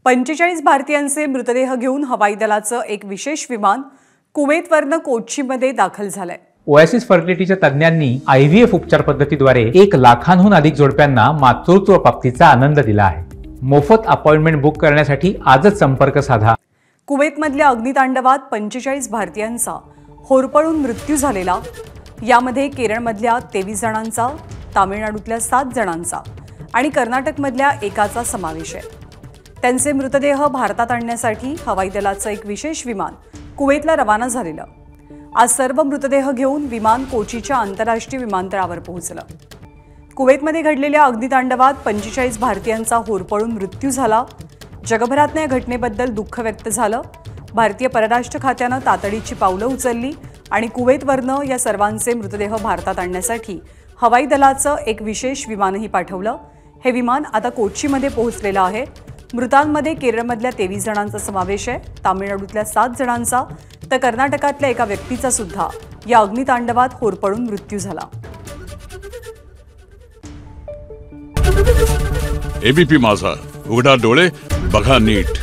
45 भारतीयांचे मृतदेह घेऊन हवाई दलाचं एक विशेष विमान कुवेतवरनं कोच्चीमध्ये दाखल झालंय। ओएसिस फर्टिलिटीच्या तज्ञांनी आयव्हीएफ उपचार पद्धतीद्वारे 1 लाखांहून अधिक जोडप्यांना मातृत्व प्राप्तीचा आनंद दिला आहे। मोफत अपॉइंटमेंट बुक करण्यासाठी आजच संपर्क साधा। कुवेतमधल्या अग्नितांडवात 45 भारतीयांचा होरपळून मृत्यू झालेला, यामध्ये केरळमधल्या 23 जणांचा, तामिळनाडूतल्या 7 जणांचा आणि कर्नाटकमधल्या एकाचा समावेश आहे। त्यांचे मृतदेह भारतात आणण्यासाठी हवाई दलाचं एक विशेष विमान कुवेतला रवाना झालेलं। आज सर्व मृतदेह घेऊन विमान कोचीच्या आंतरराष्ट्रीय विमानतळावर पोहोचलं। कुवेतमध्ये घडलेल्या अग्नितांडवात 45 भारतीयांचा होरपळून मृत्यू झाला। जगभरातल्या या घटनेबद्दल दुःख व्यक्त झालं। भारतीय परराष्ट्र खात्यानं तातडीची पावलं उचलली आणि कुवेतवरनं या सर्वांचे मृतदेह भारतात आणण्यासाठी हवाई दलाचं एक विशेष विमानही पाठवलं। हे विमान आता कोच्चीमध्ये पोहोचलेलं आहे। मृतांमध्ये केरळमधल्या 23 जणांचा समावेश आहे, तामिळनाडूतल्या 7 जणांचा तर कर्नाटकातल्या एका व्यक्तीचा सुद्धा या अग्नितांडवात होरपळून मृत्यू झाला। एबीपी माझा, उघडा डोळे बघा नीट।